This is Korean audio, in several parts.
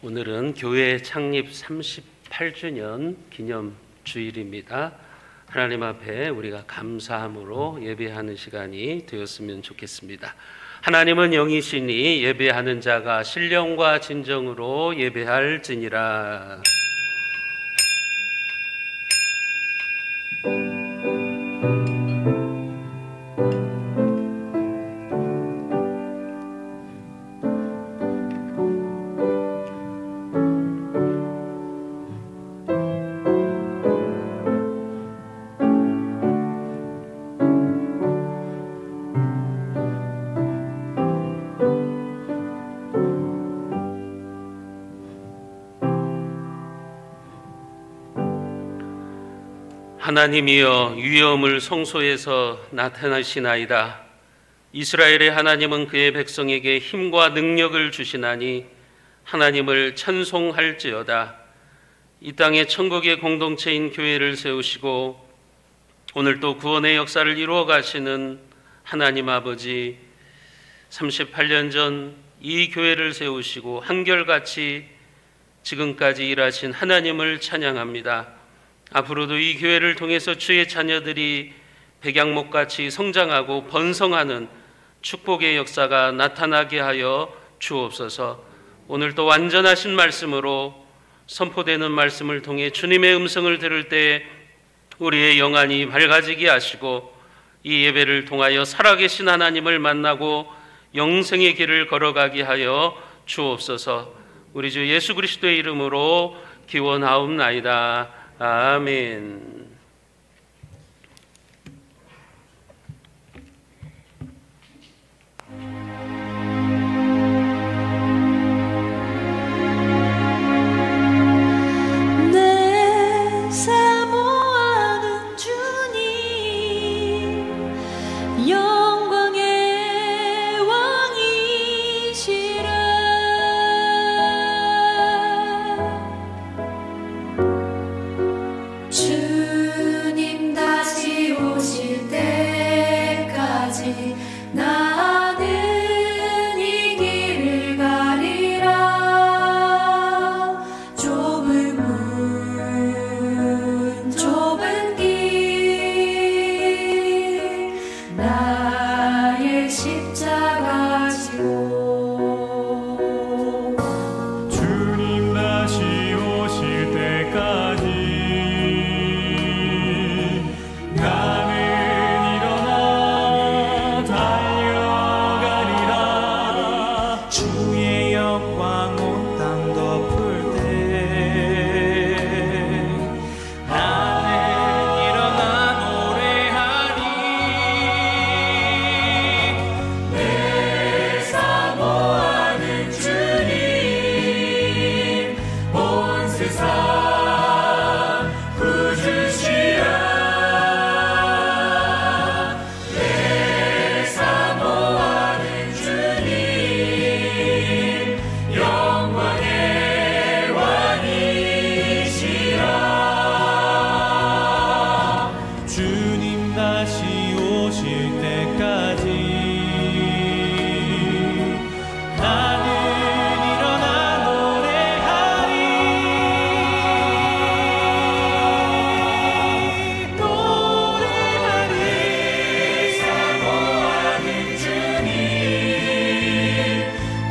오늘은 교회 창립 38주년 기념 주일입니다. 하나님 앞에 우리가 감사함으로 예배하는 시간이 되었으면 좋겠습니다. 하나님은 영이시니 예배하는 자가 신령과 진정으로 예배할지니라. 하나님이여 위엄을 성소에서 나타나시나이다. 이스라엘의 하나님은 그의 백성에게 힘과 능력을 주시나니 하나님을 찬송할지어다. 이 땅에 천국의 공동체인 교회를 세우시고 오늘 또 구원의 역사를 이루어 가시는 하나님 아버지, 38년 전 이 교회를 세우시고 한결같이 지금까지 일하신 하나님을 찬양합니다. 앞으로도 이 교회를 통해서 주의 자녀들이 백양목같이 성장하고 번성하는 축복의 역사가 나타나게 하여 주옵소서. 오늘도 완전하신 말씀으로 선포되는 말씀을 통해 주님의 음성을 들을 때 우리의 영안이 밝아지게 하시고 이 예배를 통하여 살아계신 하나님을 만나고 영생의 길을 걸어가게 하여 주옵소서. 우리 주 예수 그리스도의 이름으로 기원하옵나이다. 아멘. 내 사모하는 주님, 영광의 왕이시라. 주님 다시 오실 때까지 나는 이 길을 가리라. 좁은 문 좁은 길 나의 십자가 지고 주님 다시 오실 때까지 나는 일어나 달려가리라. 주의 영광 온 땅 덮을 때 나는 일어나 노래하리. 내 사모하는 주님, 온 세상 구주시라. 내 사모하는 주님, 영광의 왕이시라. 주님 다시 오실 때까지 나는 일어나 노래하리. 노래하리. 사모하는 주님,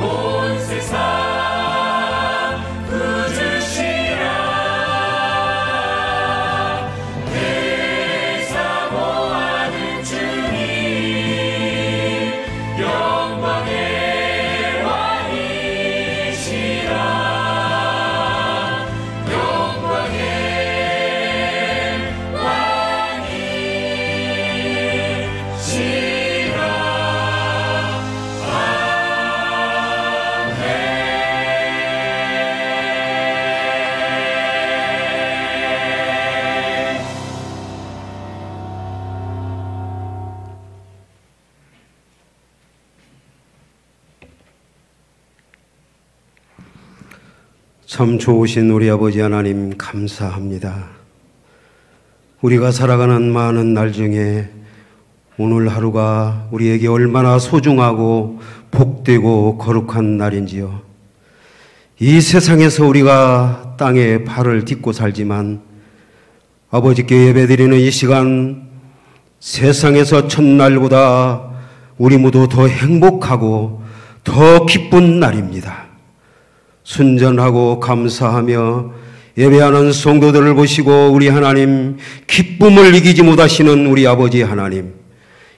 온 세상 구주시라. 내 사모하는 주님, 영광의 왕이시라. 영광의 참 좋으신 우리 아버지 하나님 감사합니다. 우리가 살아가는 많은 날 중에 오늘 하루가 우리에게 얼마나 소중하고 복되고 거룩한 날인지요. 이 세상에서 우리가 땅에 발을 딛고 살지만 아버지께 예배드리는 이 시간, 세상에서 첫날보다 우리 모두 더 행복하고 더 기쁜 날입니다. 순전하고 감사하며 예배하는 성도들을 보시고 우리 하나님, 기쁨을 이기지 못하시는 우리 아버지 하나님,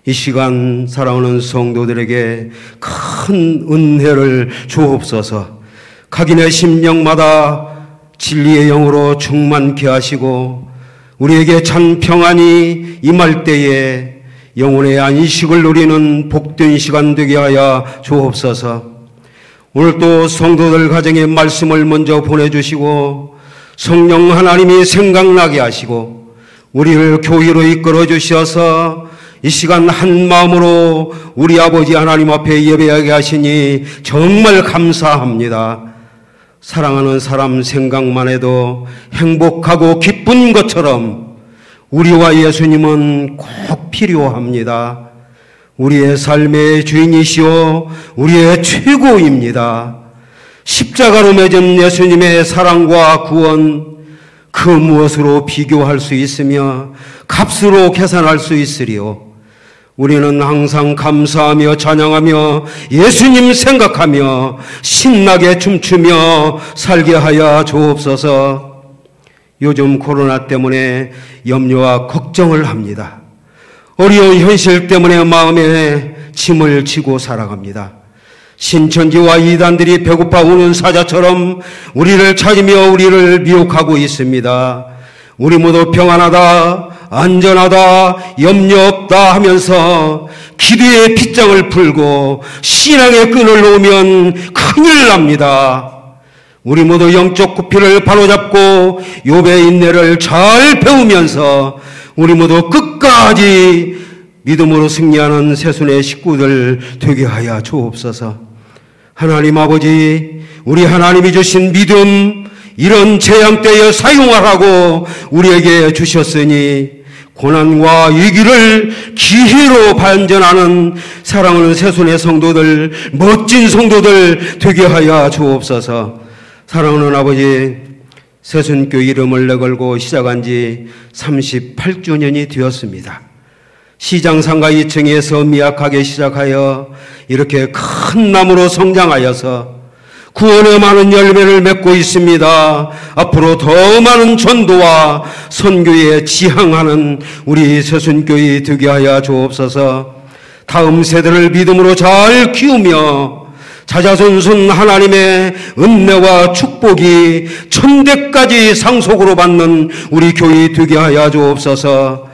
이 시간 사랑하는 성도들에게 큰 은혜를 주옵소서. 각인의 심령마다 진리의 영으로 충만케 하시고 우리에게 참 평안이 임할 때에 영혼의 안식을 누리는 복된 시간 되게 하여 주옵소서. 오늘 또 성도들 가정에 말씀을 먼저 보내주시고 성령 하나님이 생각나게 하시고 우리를 교회로 이끌어 주셔서 이 시간 한 마음으로 우리 아버지 하나님 앞에 예배하게 하시니 정말 감사합니다. 사랑하는 사람 생각만 해도 행복하고 기쁜 것처럼 우리와 예수님은 꼭 필요합니다. 우리의 삶의 주인이시오 우리의 최고입니다. 십자가로 맺은 예수님의 사랑과 구원, 그 무엇으로 비교할 수 있으며 값으로 계산할 수 있으리요. 우리는 항상 감사하며 찬양하며 예수님 생각하며 신나게 춤추며 살게 하여 주옵소서. 요즘 코로나 때문에 염려와 걱정을 합니다. 어려운 현실 때문에 마음에 짐을 지고 살아갑니다. 신천지와 이단들이 배고파 우는 사자처럼 우리를 찾으며 우리를 미혹하고 있습니다. 우리 모두 평안하다, 안전하다, 염려 없다 하면서 기도의 빗장을 풀고 신앙의 끈을 놓으면 큰일 납니다. 우리 모두 영적 구피를 바로잡고 욥의 인내를 잘 배우면서 우리 모두 끝까지 믿음으로 승리하는 새순의 식구들 되게 하여 주옵소서. 하나님 아버지, 우리 하나님이 주신 믿음, 이런 재앙 때에 사용하라고 우리에게 주셨으니 고난과 위기를 기회로 반전하는 사랑하는 새순의 성도들, 멋진 성도들 되게 하여 주옵소서. 사랑하는 아버지, 새순교 이름을 내걸고 시작한 지 38주년이 되었습니다. 시장 상가 2층에서 미약하게 시작하여 이렇게 큰 나무로 성장하여서 구원의 많은 열매를 맺고 있습니다. 앞으로 더 많은 전도와 선교에 지향하는 우리 새순교회 되게 하여 주옵소서. 다음 세대를 믿음으로 잘 키우며 자자손손 하나님의 은혜와 축복이 천대까지 상속으로 받는 우리 교회 되게 하여 주옵소서.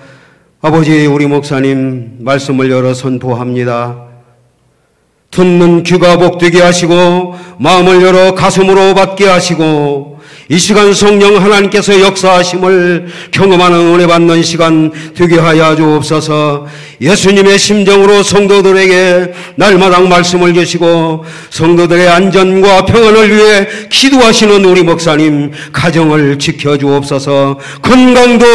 아버지, 우리 목사님 말씀을 열어 선포합니다. 듣는 귀가 복되게 하시고 마음을 열어 가슴으로 받게 하시고 이 시간 성령 하나님께서 역사하심을 경험하는 은혜 받는 시간 되게 하여 주옵소서. 예수님의 심정으로 성도들에게 날마다 말씀을 주시고 성도들의 안전과 평안을 위해 기도하시는 우리 목사님 가정을 지켜주옵소서. 건강도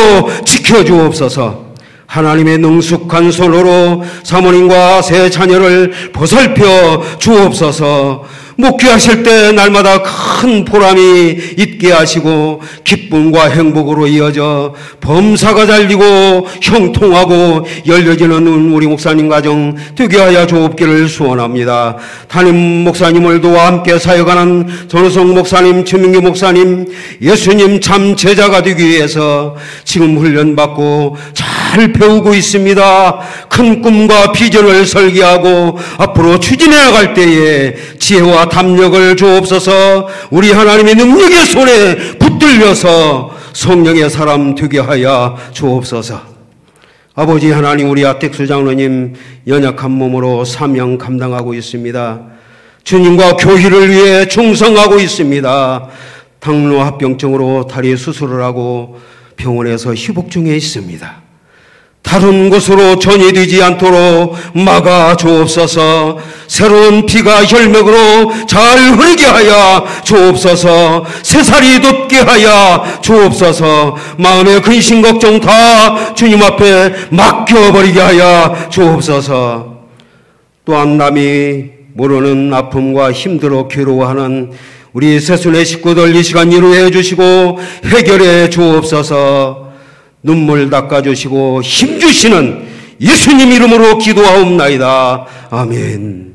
지켜주옵소서. 하나님의 능숙한 손으로 사모님과 세 자녀를 보살펴 주옵소서. 목회하실 때 날마다 큰 보람이 있게 하시고 기쁨과 행복으로 이어져 범사가 달리고 형통하고 열려지는 우리 목사님 가정 되게 하여 주옵기를 소원합니다. 담임 목사님을 도와 함께 사역하는 전우성 목사님, 최민기 목사님, 예수님 참 제자가 되기 위해서 지금 훈련받고 잘 배우고 있습니다. 큰 꿈과 비전을 설계하고 앞으로 추진해 나갈 때에 지혜와 담력을 주옵소서. 우리 하나님의 능력의 손에 붙들려서 성령의 사람 되게 하여 주옵소서. 아버지 하나님, 우리 아택수 장로님 연약한 몸으로 사명 감당하고 있습니다. 주님과 교회를 위해 충성하고 있습니다. 당뇨 합병증으로 다리 수술을 하고 병원에서 회복 중에 있습니다. 다른 곳으로 전이되지 않도록 막아 주옵소서. 새로운 피가 혈맥으로 잘 흐르게 하여 주옵소서. 새살이 돋게 하여 주옵소서. 마음의 근심 걱정 다 주님 앞에 맡겨버리게 하여 주옵소서. 또한 남이 모르는 아픔과 힘들어 괴로워하는 우리 새순의 식구들 이 시간 위로해 주시고 해결해 주옵소서. 눈물 닦아주시고 힘주시는 예수님 이름으로 기도하옵나이다. 아멘.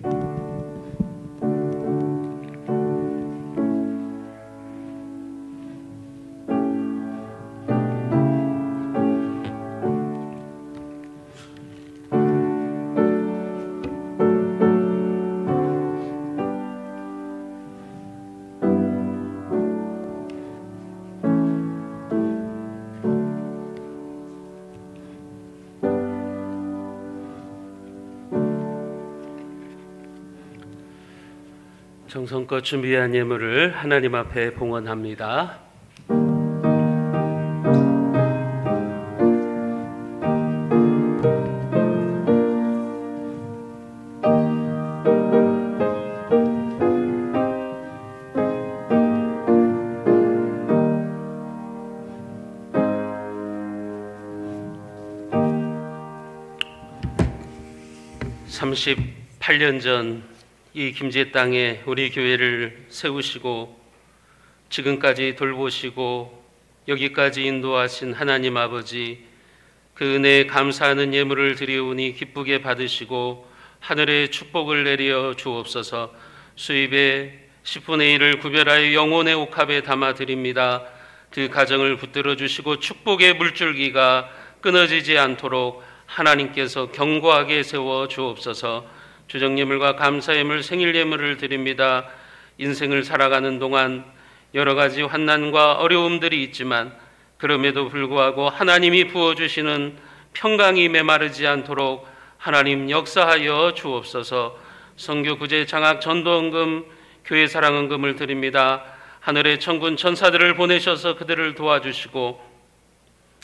정성껏 준비한 예물을 하나님 앞에 봉헌합니다. (38년) 전 이 김제 땅에 우리 교회를 세우시고 지금까지 돌보시고 여기까지 인도하신 하나님 아버지, 그 은혜에 감사하는 예물을 드리오니 기쁘게 받으시고 하늘의 축복을 내려 주옵소서. 수입의 10분의 1을 구별하여 영혼의 옥합에 담아 드립니다. 그 가정을 붙들어 주시고 축복의 물줄기가 끊어지지 않도록 하나님께서 견고하게 세워 주옵소서. 주정예물과 감사예물, 생일예물을 드립니다. 인생을 살아가는 동안 여러 가지 환난과 어려움들이 있지만 그럼에도 불구하고 하나님이 부어주시는 평강이 메마르지 않도록 하나님 역사하여 주옵소서. 선교 구제 장학 전도헌금, 교회 사랑헌금을 드립니다. 하늘의 천군 천사들을 보내셔서 그들을 도와주시고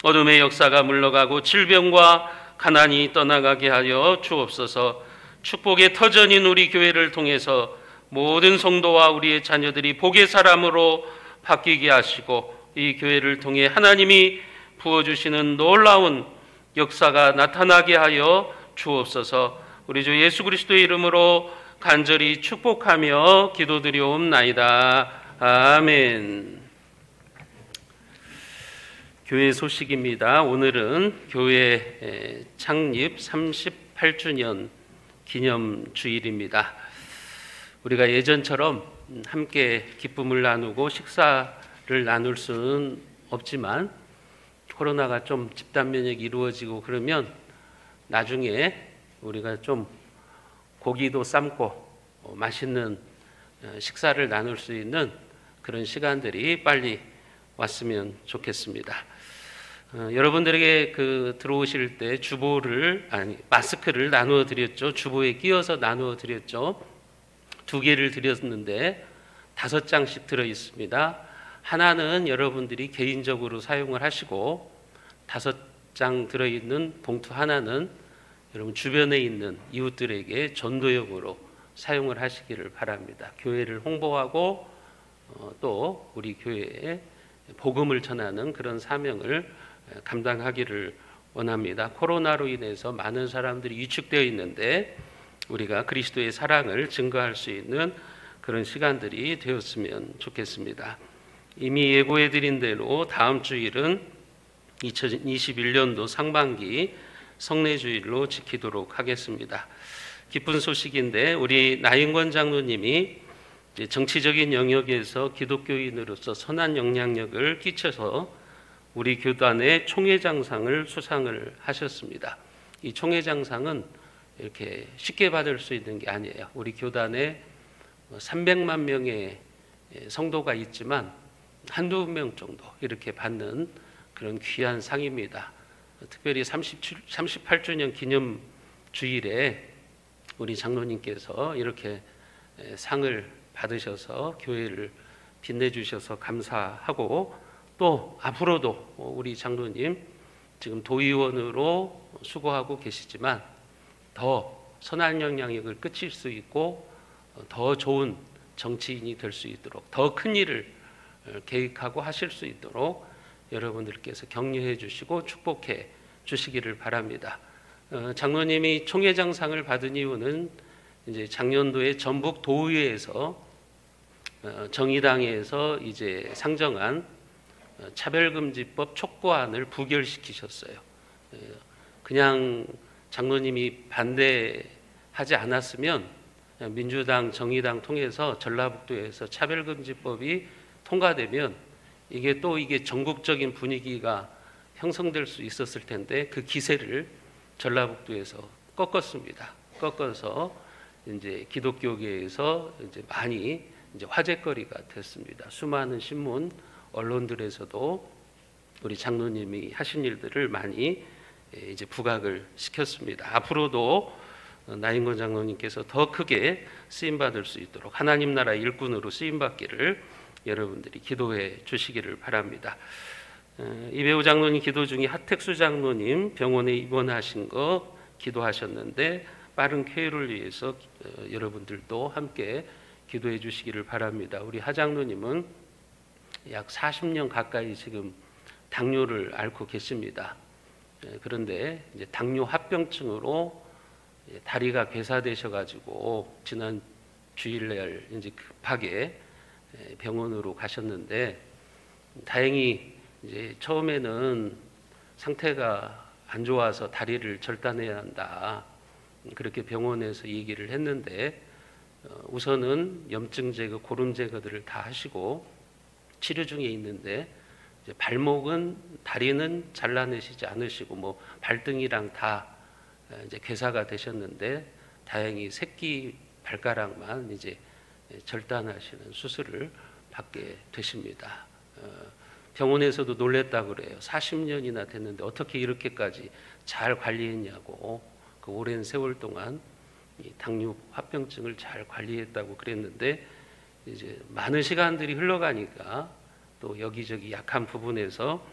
어둠의 역사가 물러가고 질병과 가난이 떠나가게 하여 주옵소서. 축복의 터전인 우리 교회를 통해서 모든 성도와 우리의 자녀들이 복의 사람으로 바뀌게 하시고 이 교회를 통해 하나님이 부어주시는 놀라운 역사가 나타나게 하여 주옵소서. 우리 주 예수 그리스도의 이름으로 간절히 축복하며 기도드리옵나이다. 아멘. 교회 소식입니다. 오늘은 교회 창립 38주년 기념주일입니다. 우리가 예전처럼 함께 기쁨을 나누고 식사를 나눌 수는 없지만 코로나가 좀 집단 면역이 이루어지고 그러면 나중에 우리가 좀 고기도 삶고 맛있는 식사를 나눌 수 있는 그런 시간들이 빨리 왔으면 좋겠습니다. 여러분들에게 들어오실 때 마스크를 나누어 드렸죠. 주보에 끼워서 나누어 드렸죠. 2개를 드렸는데 5장씩 들어 있습니다. 하나는 여러분들이 개인적으로 사용을 하시고 5장 들어 있는 봉투 하나는 여러분 주변에 있는 이웃들에게 전도용으로 사용을 하시기를 바랍니다. 교회를 홍보하고 또 우리 교회에 복음을 전하는 그런 사명을 감당하기를 원합니다. 코로나로 인해서 많은 사람들이 위축되어 있는데 우리가 그리스도의 사랑을 증거할 수 있는 그런 시간들이 되었으면 좋겠습니다. 이미 예고해 드린 대로 다음 주일은 2021년도 상반기 성례주일로 지키도록 하겠습니다. 기쁜 소식인데 우리 나인권 장로님이 정치적인 영역에서 기독교인으로서 선한 영향력을 끼쳐서 우리 교단의 총회장상을 수상을 하셨습니다. 이 총회장상은 이렇게 쉽게 받을 수 있는 게 아니에요. 우리 교단에 300만 명의 성도가 있지만 한두 명 정도 이렇게 받는 그런 귀한 상입니다. 특별히 38주년 기념 주일에 우리 장로님께서 이렇게 상을 받으셔서 교회를 빛내주셔서 감사하고 또 앞으로도 우리 장로님 지금 도의원으로 수고하고 계시지만 더 선한 영향력을 끼칠 수 있고 더 좋은 정치인이 될 수 있도록 더 큰 일을 계획하고 하실 수 있도록 여러분들께서 격려해 주시고 축복해 주시기를 바랍니다. 장로님이 총회장상을 받은 이유는 이제 작년도에 전북 도의회에서 정의당에서 이제 상정한 차별금지법 촉구안을 부결시키셨어요. 그냥 장로님이 반대하지 않았으면 민주당, 정의당 통해서 전라북도에서 차별금지법이 통과되면 이게 전국적인 분위기가 형성될 수 있었을 텐데 그 기세를 전라북도에서 꺾었습니다. 꺾어서 이제 기독교계에서 이제 많이 이제 화제거리가 됐습니다. 수많은 신문, 언론들에서도 우리 장로님이 하신 일들을 많이 이제 부각을 시켰습니다. 앞으로도 나인권 장로님께서 더 크게 쓰임 받을 수 있도록 하나님 나라 일꾼으로 쓰임 받기를 여러분들이 기도해 주시기를 바랍니다. 이배우 장로님 기도 중에 하택수 장로님 병원에 입원하신 거 기도하셨는데 빠른 쾌유를 위해서 여러분들도 함께 기도해 주시기를 바랍니다. 우리 하 장로님은 약 40년 가까이 지금 당뇨를 앓고 계십니다. 그런데 이제 당뇨 합병증으로 다리가 괴사되셔가지고 지난 주일날 이제 급하게 병원으로 가셨는데 다행히 이제 처음에는 상태가 안 좋아서 다리를 절단해야 한다 그렇게 병원에서 얘기를 했는데 우선은 염증 제거, 고름 제거들을 다 하시고 치료 중에 있는데 이제 발목은 다리는 잘라내시지 않으시고 뭐 발등이랑 다 이제 괴사가 되셨는데 다행히 새끼 발가락만 이제 절단하시는 수술을 받게 되십니다. 병원에서도 놀랬다고 그래요. 40년이나 됐는데 어떻게 이렇게까지 잘 관리했냐고 그 오랜 세월 동안 이 당뇨 합병증을 잘 관리했다고 그랬는데 이제 많은 시간들이 흘러가니까 또 여기저기 약한 부분에서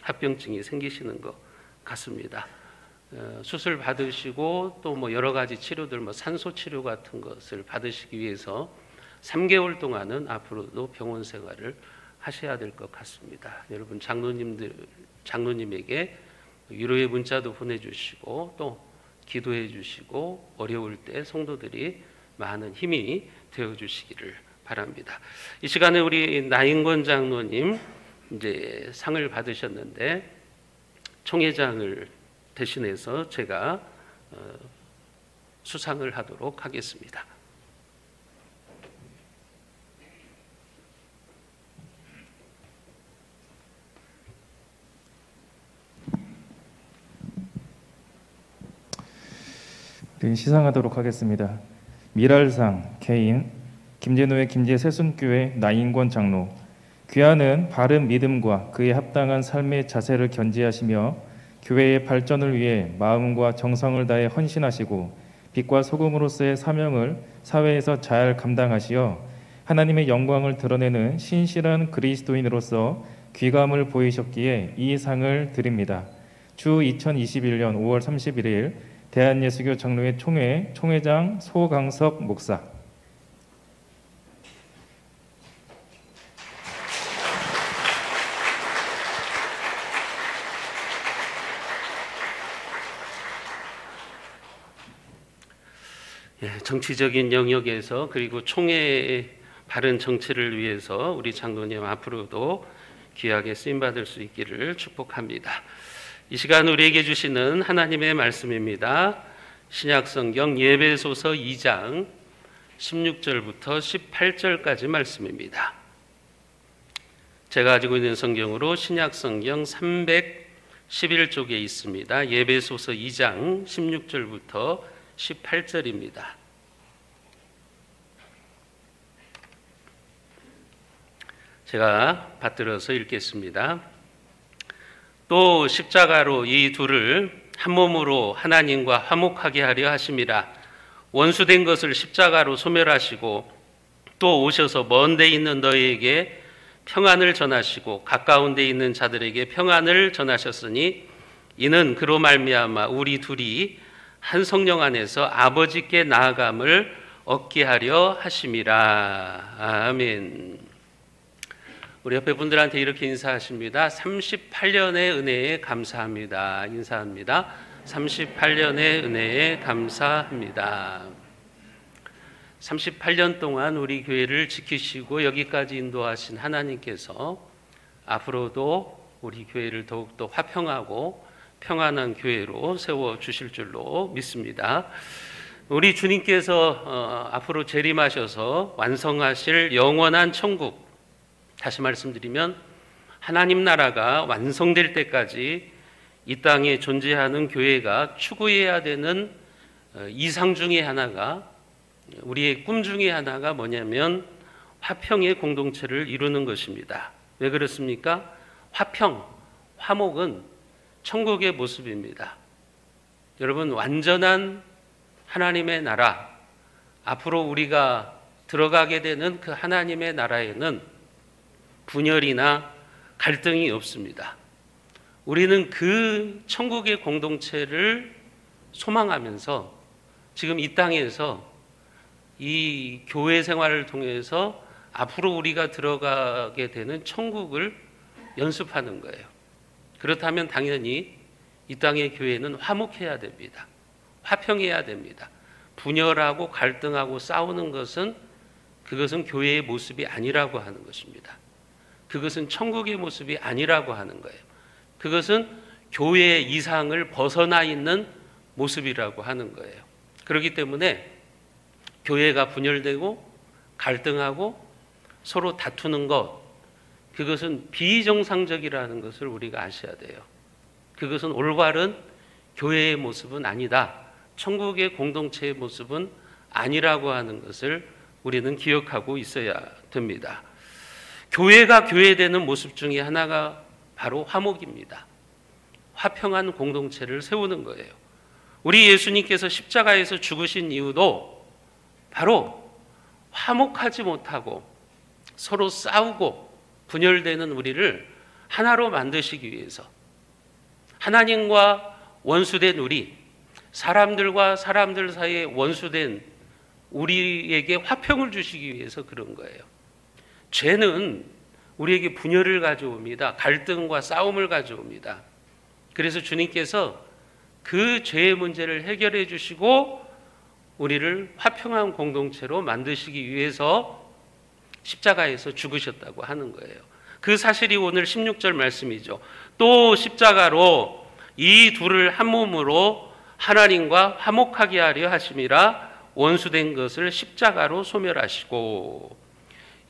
합병증이 생기시는 것 같습니다. 수술 받으시고 또 뭐 여러 가지 치료들 뭐 산소 치료 같은 것을 받으시기 위해서 3개월 동안은 앞으로도 병원 생활을 하셔야 될 것 같습니다. 여러분 장로님에게 위로의 문자도 보내주시고 또 기도해 주시고 어려울 때 성도들이 많은 힘이 되어 주시기를 바랍니다. 이 시간에 우리 나인권 장로님 이제 상을 받으셨는데 총회장을 대신해서 제가 수상을 하도록 하겠습니다. 시상하도록 하겠습니다. 미랄상 개인 김제노의 김제세순교회 나인권 장로, 귀하는 바른 믿음과 그에 합당한 삶의 자세를 견지하시며 교회의 발전을 위해 마음과 정성을 다해 헌신하시고 빛과 소금으로서의 사명을 사회에서 잘 감당하시어 하나님의 영광을 드러내는 신실한 그리스도인으로서 귀감을 보이셨기에 이 상을 드립니다. 주 2021년 5월 31일 대한예수교 장로회 총회장 소강석 목사. 정치적인 영역에서 그리고 총회의 바른 정치를 위해서 우리 장로님 앞으로도 귀하게 쓰임받을 수 있기를 축복합니다. 이 시간 우리에게 주시는 하나님의 말씀입니다. 신약성경 예배소서 2장 16절부터 18절까지 말씀입니다. 제가 가지고 있는 성경으로 신약성경 311쪽에 있습니다. 예배소서 2장 16절부터 18절입니다. 제가 받들어서 읽겠습니다. 또 십자가로 이 둘을 한 몸으로 하나님과 화목하게 하려 하심이라. 원수된 것을 십자가로 소멸하시고 또 오셔서 먼 데 있는 너희에게 평안을 전하시고 가까운 데 있는 자들에게 평안을 전하셨으니 이는 그로 말미암아 우리 둘이 한 성령 안에서 아버지께 나아감을 얻게 하려 하심이라. 아멘. 우리 옆에 분들한테 이렇게 인사하십니다. 38년의 은혜에 감사합니다. 인사합니다. 38년의 은혜에 감사합니다. 38년 동안 우리 교회를 지키시고 여기까지 인도하신 하나님께서 앞으로도 우리 교회를 더욱더 화평하고 평안한 교회로 세워주실 줄로 믿습니다. 우리 주님께서 앞으로 재림하셔서 완성하실 영원한 천국, 다시 말씀드리면 하나님 나라가 완성될 때까지 이 땅에 존재하는 교회가 추구해야 되는 이상 중에 하나가, 우리의 꿈 중에 하나가 뭐냐면 화평의 공동체를 이루는 것입니다. 왜 그렇습니까? 화평, 화목은 천국의 모습입니다. 여러분, 완전한 하나님의 나라, 앞으로 우리가 들어가게 되는 그 하나님의 나라에는 분열이나 갈등이 없습니다. 우리는 그 천국의 공동체를 소망하면서 지금 이 땅에서 이 교회 생활을 통해서 앞으로 우리가 들어가게 되는 천국을 연습하는 거예요. 그렇다면 당연히 이 땅의 교회는 화목해야 됩니다. 화평해야 됩니다. 분열하고 갈등하고 싸우는 것은 그것은 교회의 모습이 아니라고 하는 것입니다. 그것은 천국의 모습이 아니라고 하는 거예요. 그것은 교회의 이상을 벗어나 있는 모습이라고 하는 거예요. 그렇기 때문에 교회가 분열되고 갈등하고 서로 다투는 것, 그것은 비정상적이라는 것을 우리가 아셔야 돼요. 그것은 올바른 교회의 모습은 아니다. 천국의 공동체의 모습은 아니라고 하는 것을 우리는 기억하고 있어야 됩니다. 교회가 교회되는 모습 중에 하나가 바로 화목입니다. 화평한 공동체를 세우는 거예요. 우리 예수님께서 십자가에서 죽으신 이유도 바로 화목하지 못하고 서로 싸우고 분열되는 우리를 하나로 만드시기 위해서, 하나님과 원수된 우리, 사람들과 사람들 사이에 원수된 우리에게 화평을 주시기 위해서 그런 거예요. 죄는 우리에게 분열을 가져옵니다. 갈등과 싸움을 가져옵니다. 그래서 주님께서 그 죄의 문제를 해결해 주시고 우리를 화평한 공동체로 만드시기 위해서 십자가에서 죽으셨다고 하는 거예요. 그 사실이 오늘 16절 말씀이죠. 또 십자가로 이 둘을 한 몸으로 하나님과 화목하게 하려 하심이라 원수된 것을 십자가로 소멸하시고,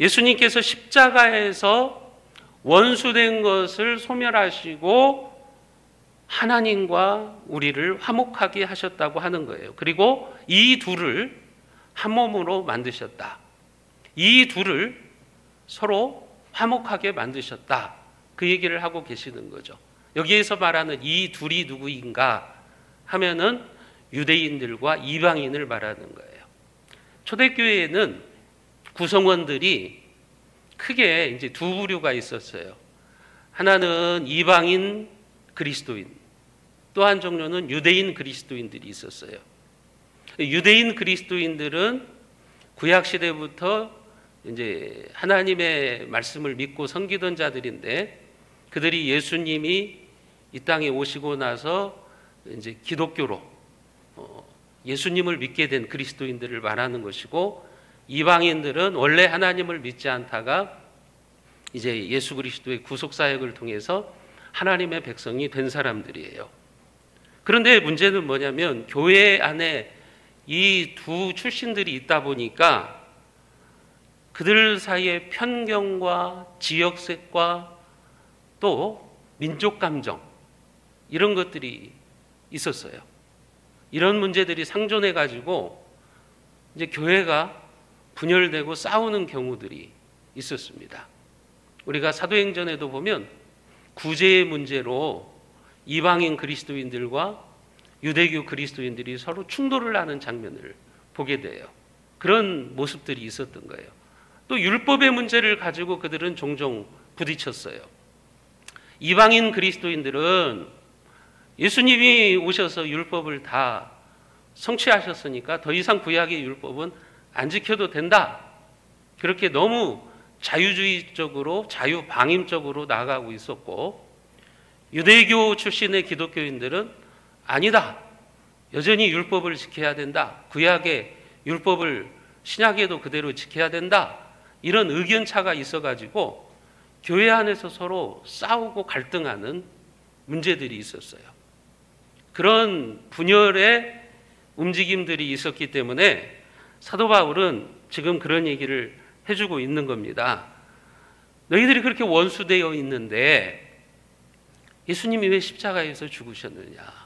예수님께서 십자가에서 원수된 것을 소멸하시고 하나님과 우리를 화목하게 하셨다고 하는 거예요. 그리고 이 둘을 한 몸으로 만드셨다. 이 둘을 서로 화목하게 만드셨다. 그 얘기를 하고 계시는 거죠. 여기에서 말하는 이 둘이 누구인가 하면은 유대인들과 이방인을 말하는 거예요. 초대교회에는 구성원들이 크게 이제 두 부류가 있었어요. 하나는 이방인 그리스도인, 또 한 종류는 유대인 그리스도인들이 있었어요. 유대인 그리스도인들은 구약 시대부터 이제 하나님의 말씀을 믿고 섬기던 자들인데, 그들이 예수님이 이 땅에 오시고 나서 이제 기독교로 예수님을 믿게 된 그리스도인들을 말하는 것이고, 이방인들은 원래 하나님을 믿지 않다가 이제 예수 그리스도의 구속 사역을 통해서 하나님의 백성이 된 사람들이에요. 그런데 문제는 뭐냐면 교회 안에 이 두 출신들이 있다 보니까 그들 사이에 편견과 지역색과 또 민족 감정, 이런 것들이 있었어요. 이런 문제들이 상존해 가지고 이제 교회가 분열되고 싸우는 경우들이 있었습니다. 우리가 사도행전에도 보면 구제의 문제로 이방인 그리스도인들과 유대교 그리스도인들이 서로 충돌을 하는 장면을 보게 돼요. 그런 모습들이 있었던 거예요. 또 율법의 문제를 가지고 그들은 종종 부딪혔어요. 이방인 그리스도인들은 예수님이 오셔서 율법을 다 성취하셨으니까 더 이상 구약의 율법은 안 지켜도 된다. 그렇게 너무 자유주의적으로, 자유방임적으로 나아가고 있었고, 유대교 출신의 기독교인들은 아니다. 여전히 율법을 지켜야 된다. 구약의 율법을 신약에도 그대로 지켜야 된다. 이런 의견차가 있어가지고 교회 안에서 서로 싸우고 갈등하는 문제들이 있었어요. 그런 분열의 움직임들이 있었기 때문에 사도 바울은 지금 그런 얘기를 해주고 있는 겁니다. 너희들이 그렇게 원수되어 있는데 예수님이 왜 십자가에서 죽으셨느냐?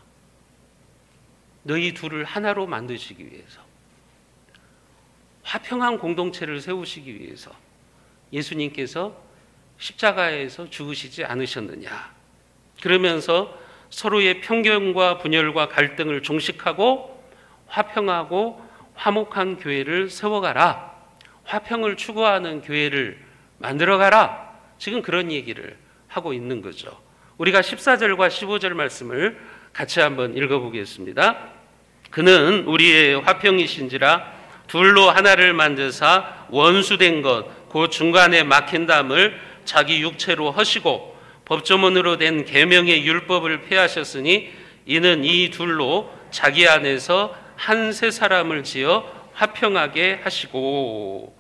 너희 둘을 하나로 만드시기 위해서, 화평한 공동체를 세우시기 위해서 예수님께서 십자가에서 죽으시지 않으셨느냐? 그러면서 서로의 편견과 분열과 갈등을 종식하고 화평하고 화목한 교회를 세워가라. 화평을 추구하는 교회를 만들어가라. 지금 그런 얘기를 하고 있는 거죠. 우리가 14절과 15절 말씀을 같이 한번 읽어보겠습니다. 그는 우리의 화평이신지라 둘로 하나를 만드사 원수된 것 그 중간에 막힌 담을 자기 육체로 허시고 법조문으로 된 계명의 율법을 폐하셨으니 이는 이 둘로 자기 안에서 한 세 사람을 지어 화평하게 하시고.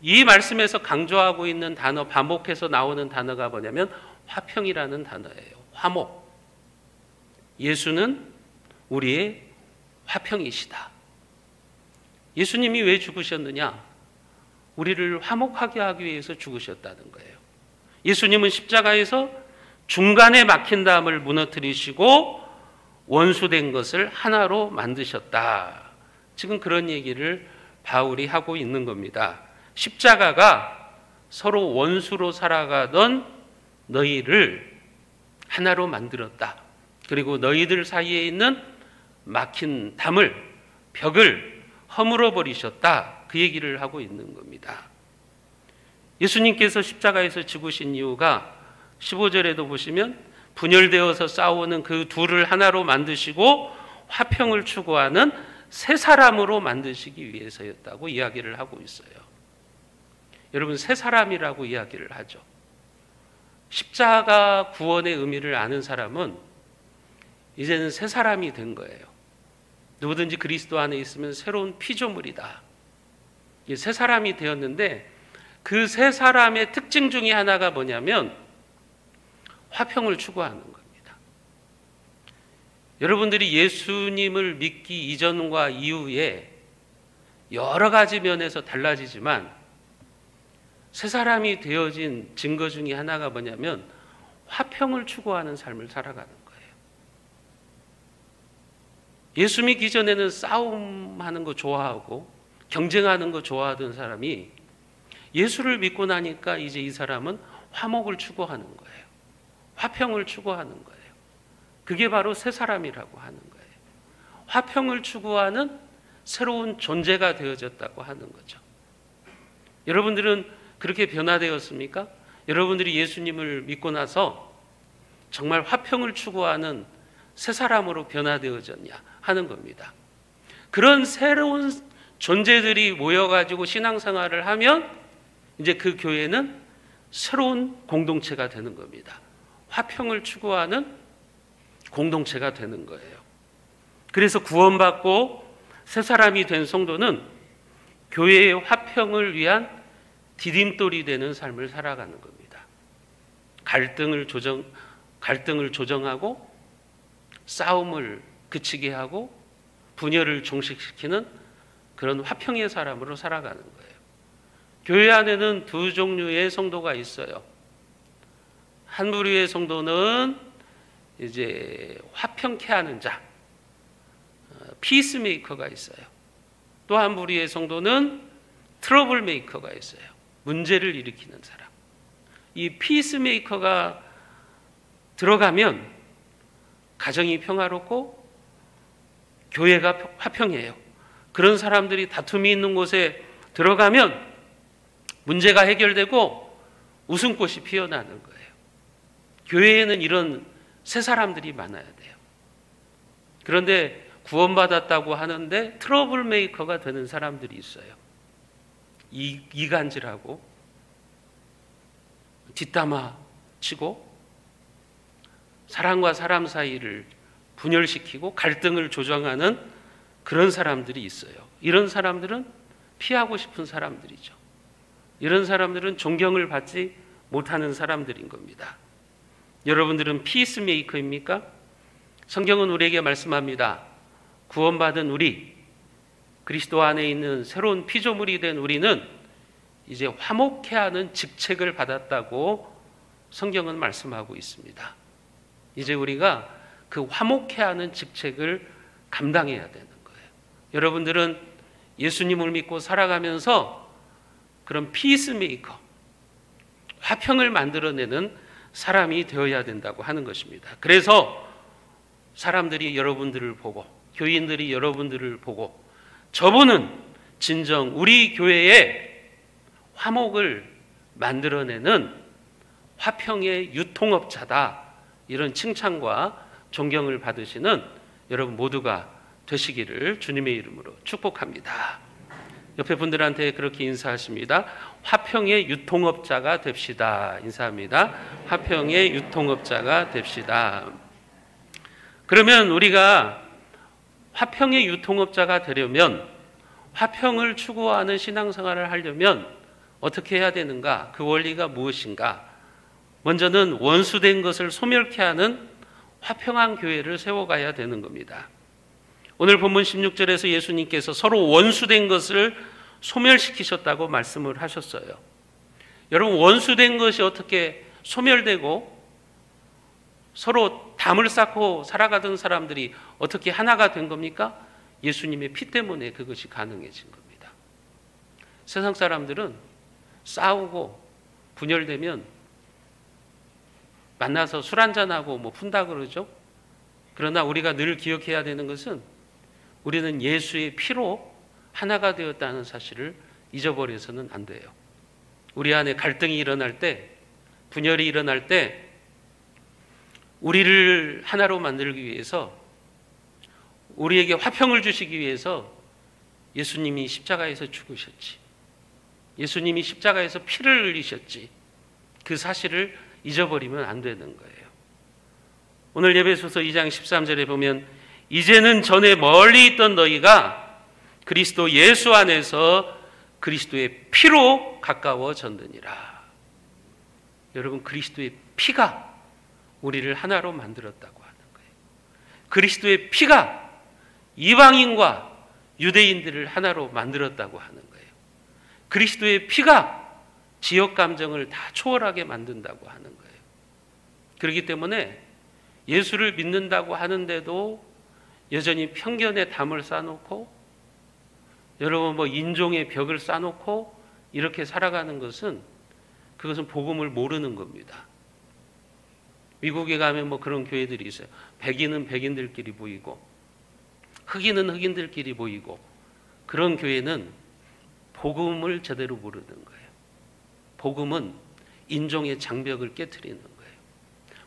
이 말씀에서 강조하고 있는 단어, 반복해서 나오는 단어가 뭐냐면 화평이라는 단어예요. 화목. 예수는 우리의 화평이시다. 예수님이 왜 죽으셨느냐? 우리를 화목하게 하기 위해서 죽으셨다는 거예요. 예수님은 십자가에서 중간에 막힌 담을 무너뜨리시고 원수된 것을 하나로 만드셨다. 지금 그런 얘기를 바울이 하고 있는 겁니다. 십자가가 서로 원수로 살아가던 너희를 하나로 만들었다. 그리고 너희들 사이에 있는 막힌 담을, 벽을 허물어 버리셨다. 그 얘기를 하고 있는 겁니다. 예수님께서 십자가에서 죽으신 이유가 15절에도 보시면 분열되어서 싸우는 그 둘을 하나로 만드시고 화평을 추구하는 세 사람으로 만드시기 위해서였다고 이야기를 하고 있어요. 여러분, 세 사람이라고 이야기를 하죠. 십자가 구원의 의미를 아는 사람은 이제는 새 사람이 된 거예요. 누구든지 그리스도 안에 있으면 새로운 피조물이다. 새 사람이 되었는데 그 새 사람의 특징 중에 하나가 뭐냐면 화평을 추구하는 겁니다. 여러분들이 예수님을 믿기 이전과 이후에 여러 가지 면에서 달라지지만 새 사람이 되어진 증거 중에 하나가 뭐냐면 화평을 추구하는 삶을 살아가는 거예요. 예수 믿기 전에는 싸움하는 거 좋아하고 경쟁하는 거 좋아하던 사람이 예수를 믿고 나니까 이제 이 사람은 화목을 추구하는 거예요. 화평을 추구하는 거예요. 그게 바로 새 사람이라고 하는 거예요. 화평을 추구하는 새로운 존재가 되어졌다고 하는 거죠. 여러분들은 그렇게 변화되었습니까? 여러분들이 예수님을 믿고 나서 정말 화평을 추구하는 새 사람으로 변화되어졌냐 하는 겁니다. 그런 새로운 존재들이 모여가지고 신앙생활을 하면 이제 그 교회는 새로운 공동체가 되는 겁니다. 화평을 추구하는 공동체가 되는 거예요. 그래서 구원받고 새 사람이 된 성도는 교회의 화평을 위한 디딤돌이 되는 삶을 살아가는 겁니다. 갈등을 조정하고 싸움을 그치게 하고 분열을 종식시키는 그런 화평의 사람으로 살아가는 거예요. 교회 안에는 두 종류의 성도가 있어요. 한 부류의 성도는 이제 화평케 하는 자, 피스메이커가 있어요. 또 한 부류의 성도는 트러블 메이커가 있어요. 문제를 일으키는 사람. 이 피스메이커가 들어가면 가정이 평화롭고 교회가 화평해요. 그런 사람들이 다툼이 있는 곳에 들어가면 문제가 해결되고 웃음꽃이 피어나는 거예요. 교회에는 이런 새 사람들이 많아야 돼요. 그런데 구원받았다고 하는데 트러블 메이커가 되는 사람들이 있어요. 이간질하고 뒷담화 치고 사람과 사람 사이를 분열시키고 갈등을 조장하는 그런 사람들이 있어요. 이런 사람들은 피하고 싶은 사람들이죠. 이런 사람들은 존경을 받지 못하는 사람들인 겁니다. 여러분들은 피스메이커입니까? 성경은 우리에게 말씀합니다. 구원받은 우리, 그리스도 안에 있는 새로운 피조물이 된 우리는 이제 화목해 하는 직책을 받았다고 성경은 말씀하고 있습니다. 이제 우리가 그 화목해 하는 직책을 감당해야 되는 거예요. 여러분들은 예수님을 믿고 살아가면서 그런 피스메이커, 화평을 만들어내는 사람이 되어야 된다고 하는 것입니다. 그래서 사람들이 여러분들을 보고, 교인들이 여러분들을 보고, 저분은 진정 우리 교회에 화목을 만들어내는 화평의 유통업자다, 이런 칭찬과 존경을 받으시는 여러분 모두가 되시기를 주님의 이름으로 축복합니다. 옆에 분들한테 그렇게 인사하십니다. 화평의 유통업자가 됩시다. 인사합니다. 화평의 유통업자가 됩시다. 그러면 우리가 화평의 유통업자가 되려면, 화평을 추구하는 신앙생활을 하려면 어떻게 해야 되는가? 그 원리가 무엇인가? 먼저는 원수된 것을 소멸케 하는 화평한 교회를 세워가야 되는 겁니다. 오늘 본문 16절에서 예수님께서 서로 원수된 것을 소멸시키셨다고 말씀을 하셨어요. 여러분, 원수된 것이 어떻게 소멸되고 서로 담을 쌓고 살아가던 사람들이 어떻게 하나가 된 겁니까? 예수님의 피 때문에 그것이 가능해진 겁니다. 세상 사람들은 싸우고 분열되면 만나서 술 한잔하고 뭐 푼다 그러죠. 그러나 우리가 늘 기억해야 되는 것은 우리는 예수의 피로 하나가 되었다는 사실을 잊어버려서는 안 돼요. 우리 안에 갈등이 일어날 때, 분열이 일어날 때 우리를 하나로 만들기 위해서, 우리에게 화평을 주시기 위해서 예수님이 십자가에서 죽으셨지, 예수님이 십자가에서 피를 흘리셨지, 그 사실을 잊어버리면 안 되는 거예요. 오늘 예배소서 2장 13절에 보면 이제는 전에 멀리 있던 너희가 그리스도 예수 안에서 그리스도의 피로 가까워졌느니라. 여러분, 그리스도의 피가 우리를 하나로 만들었다고 하는 거예요. 그리스도의 피가 이방인과 유대인들을 하나로 만들었다고 하는 거예요. 그리스도의 피가 지역 감정을 다 초월하게 만든다고 하는 거예요. 그렇기 때문에 예수를 믿는다고 하는데도 여전히 편견의 담을 쌓아놓고, 여러분 뭐 인종의 벽을 쌓아놓고 이렇게 살아가는 것은, 그것은 복음을 모르는 겁니다. 미국에 가면 뭐 그런 교회들이 있어요. 백인은 백인들끼리 모이고 흑인은 흑인들끼리 모이고, 그런 교회는 복음을 제대로 모르는 거예요. 복음은 인종의 장벽을 깨트리는 거예요.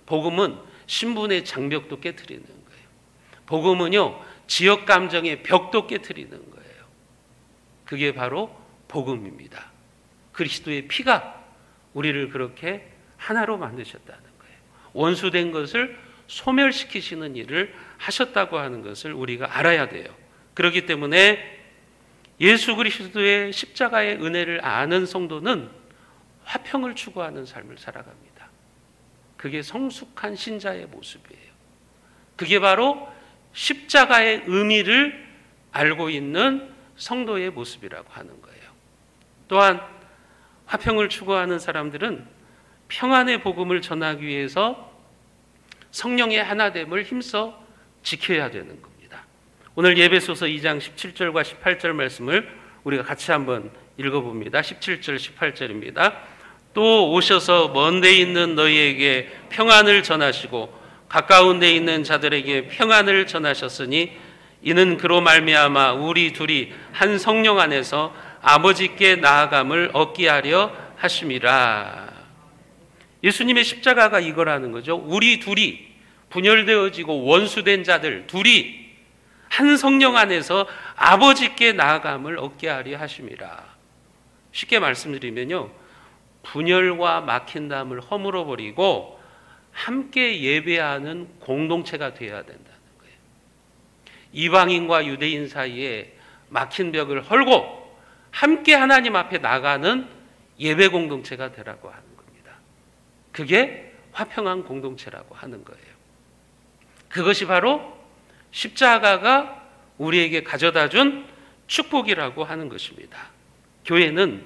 복음은 신분의 장벽도 깨트리는 거예요. 복음은요, 지역 감정의 벽도 깨트리는 거예요. 그게 바로 복음입니다. 그리스도의 피가 우리를 그렇게 하나로 만드셨다는 거예요. 원수된 것을 소멸시키시는 일을 하셨다고 하는 것을 우리가 알아야 돼요. 그렇기 때문에 예수 그리스도의 십자가의 은혜를 아는 성도는 화평을 추구하는 삶을 살아갑니다. 그게 성숙한 신자의 모습이에요. 그게 바로 십자가의 의미를 알고 있는 성도의 모습이라고 하는 거예요. 또한 화평을 추구하는 사람들은 평안의 복음을 전하기 위해서 성령의 하나됨을 힘써 지켜야 되는 겁니다. 오늘 예배소서 2장 17절과 18절 말씀을 우리가 같이 한번 읽어봅니다. 17절 18절입니다. 또 오셔서 먼 데 있는 너희에게 평안을 전하시고 가까운 데 있는 자들에게 평안을 전하셨으니 이는 그로 말미암아 우리 둘이 한 성령 안에서 아버지께 나아감을 얻게 하려 하심이라. 예수님의 십자가가 이거라는 거죠. 우리 둘이 분열되어지고 원수된 자들 둘이 한 성령 안에서 아버지께 나아감을 얻게 하려 하심이라. 쉽게 말씀드리면요, 분열과 막힌담을 허물어 버리고 함께 예배하는 공동체가 되어야 된다는 거예요. 이방인과 유대인 사이에 막힌 벽을 헐고 함께 하나님 앞에 나가는 예배 공동체가 되라고 하는 겁니다. 그게 화평한 공동체라고 하는 거예요. 그것이 바로 십자가가 우리에게 가져다 준 축복이라고 하는 것입니다. 교회는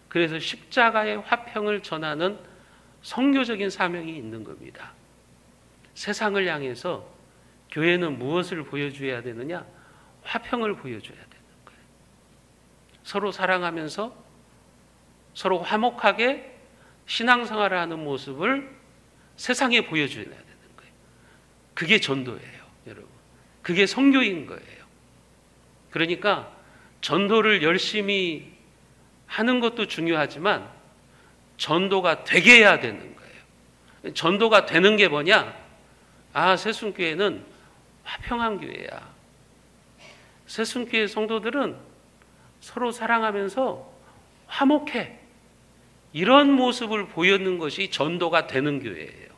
그래서 십자가의 화평을 전하는 선교적인 사명이 있는 겁니다. 세상을 향해서 교회는 무엇을 보여줘야 되느냐? 화평을 보여줘야 되는 거예요. 서로 사랑하면서 서로 화목하게 신앙생활을 하는 모습을 세상에 보여줘야 되는 거예요. 그게 전도예요, 여러분. 그게 선교인 거예요. 그러니까 전도를 열심히 하는 것도 중요하지만 전도가 되게 해야 되는 거예요. 전도가 되는 게 뭐냐? 아, 새순교회는 화평한 교회야. 새순교회 성도들은 서로 사랑하면서 화목해. 이런 모습을 보이는 것이 전도가 되는 교회예요.